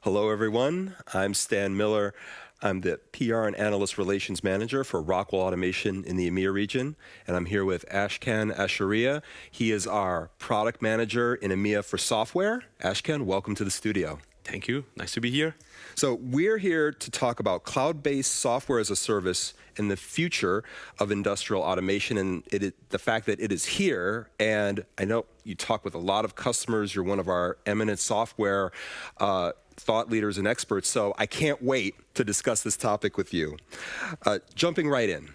Hello, everyone. I'm Stan Miller. I'm the PR and Analyst Relations Manager for Rockwell Automation in the EMEA region, and I'm here with Ashkan Ashouriha. He is our Product Manager in EMEA for software. Ashkan, welcome to the studio. Thank you. Nice to be here. So we're here to talk about cloud-based software as a service and the future of industrial automation and the fact that it is here. And I know you talk with a lot of customers. You're one of our eminent software thought leaders and experts. So I can't wait to discuss this topic with you. Jumping right in.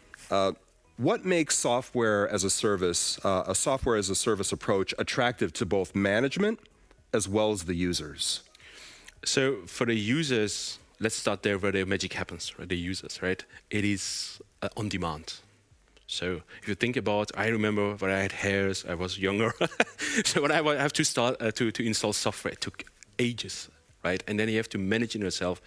What makes software as a service approach attractive to both management as well as the users? So for the users, let's start there where the magic happens, right? The users, right? It is on demand. So if you think about, I remember when I had hairs, I was younger. So when I have to start to install software, it took ages, right? And then you have to manage it yourself,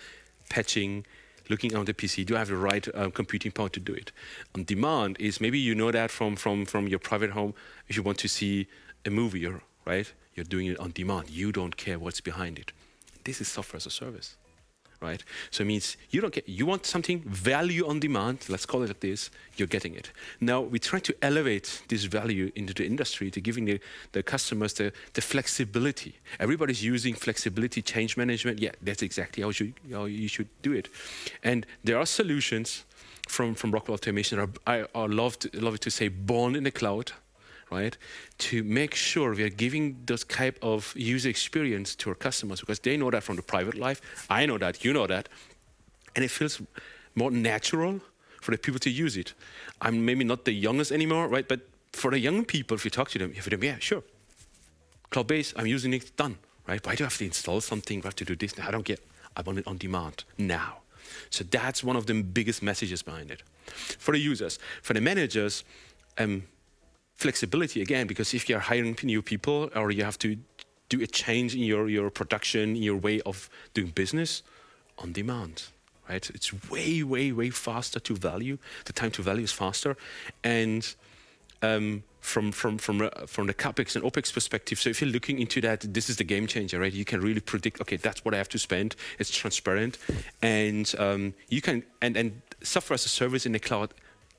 patching, looking on the PC. Do I have the right computing power to do it? On demand is maybe you know that from your private home. If you want to see a movie, right? You're doing it on demand. You don't care what's behind it. This is software as a service, right? So it means you don't get, you want something value on demand, let's call it like this, you're getting it. Now we try to elevate this value into the industry to giving the customers the flexibility. Everybody's using flexibility, change management. Yeah, that's exactly how you should do it. And there are solutions from Rockwell Automation that I love to say born in the cloud, right? To make sure we are giving those type of user experience to our customers because they know that from the private life. I know that, you know that. And it feels more natural for the people to use it. I'm maybe not the youngest anymore, right? But for the young people, if you talk to them, yeah, sure. Cloud-based, I'm using it, done, right? Why do I have to install something? I have to do this? I don't get, I want it on demand now. So that's one of the biggest messages behind it. For the users, for the managers, flexibility again, because if you're hiring new people or you have to do a change in your production, in your way of doing business, on demand, right? It's way, way, way faster to value. The time to value is faster. And from the CapEx and OpEx perspective, so if you're looking into that, this is the game changer, right? You can really predict, okay, that's what I have to spend. It's transparent. And you can, and software as a service in the cloud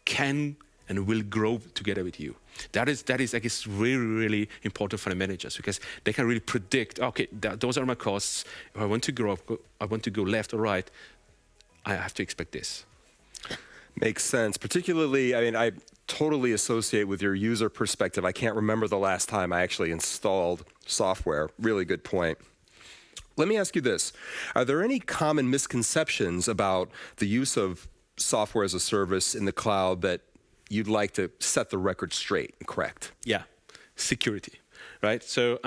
can and will grow together with you. That is, I guess, really, really important for the managers because they can really predict, okay, those are my costs. If I want to grow up, I want to go left or right, I have to expect this. Makes sense. Particularly, I mean, I totally associate with your user perspective. I can't remember the last time I actually installed software. Really good point. Let me ask you this. Are there any common misconceptions about the use of software as a service in the cloud that you'd like to set the record straight and correct? Yeah, security, right? So,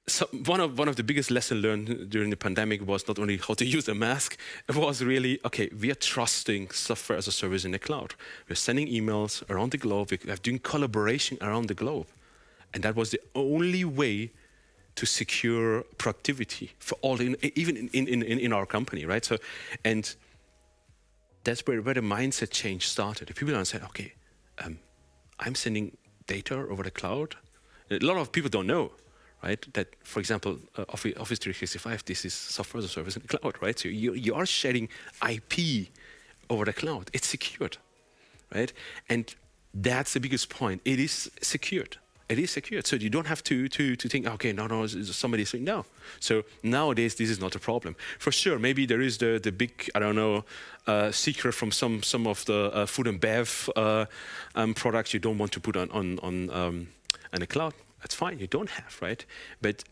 so one of the biggest lessons learned during the pandemic was not only how to use a mask, it was really, okay, we are trusting software as a service in the cloud. We're sending emails around the globe, we're doing collaboration around the globe. And that was the only way to secure productivity for all, even in our company, right? So, and that's where the mindset change started. The people said, okay, I'm sending data over the cloud. A lot of people don't know, right? That, for example, Office 365, this is software as a service in the cloud, right? So you are sharing IP over the cloud. It's secured, right? And that's the biggest point. It is secured. It is secured. So you don't have to think, okay, no, somebody's saying no. So nowadays, this is not a problem. For sure, maybe there is the big, I don't know, secret from some of the food and bev products you don't want to put on the cloud. That's fine, you don't have, right? But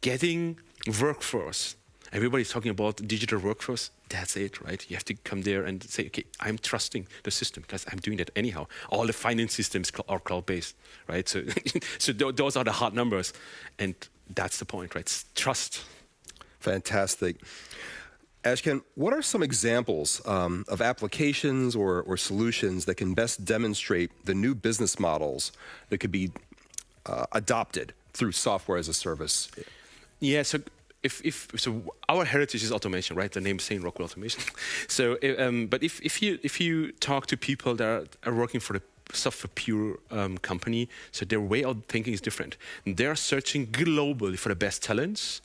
getting workforce, everybody's talking about digital workforce, that's it, right? You have to come there and say, okay, I'm trusting the system because I'm doing that anyhow. All the finance systems are cloud-based, right? So, so those are the hard numbers. And that's the point, right? It's trust. Fantastic. Ashkan, what are some examples of applications or solutions that can best demonstrate the new business models that could be adopted through software as a service? Yeah, so so our heritage is automation, right? The name is saying Rockwell Automation. So, but if you talk to people that are working for the software pure company, so their way of thinking is different. They're searching globally for the best talents,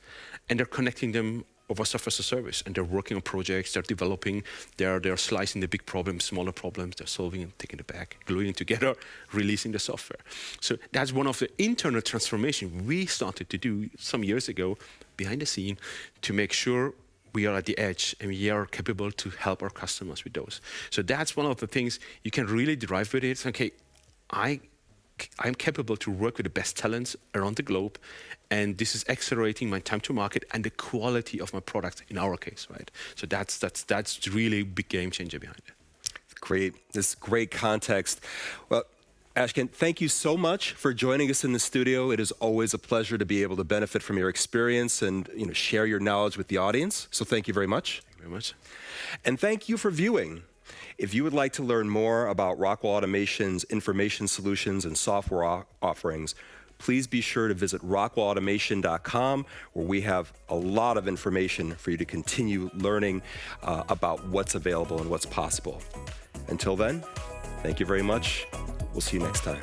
and they're connecting them over software as a service, and they're working on projects, they're developing, they're slicing the big problems, smaller problems, they're solving and taking it back, gluing it together, releasing the software. So that's one of the internal transformation we started to do some years ago behind the scene to make sure we are at the edge and we are capable to help our customers with those. So that's one of the things you can really derive with it. It's okay, I'm capable to work with the best talents around the globe, and this is accelerating my time to market and the quality of my product in our case, right? So that's really a big game changer behind it. Great, this is great context. Well, Ashkan, thank you so much for joining us in the studio. It is always a pleasure to be able to benefit from your experience and share your knowledge with the audience. So thank you very much. Thank you very much. And thank you for viewing. If you would like to learn more about Rockwell Automation's information solutions and software offerings, please be sure to visit rockwellautomation.com, where we have a lot of information for you to continue learning about what's available and what's possible. Until then, thank you very much. We'll see you next time.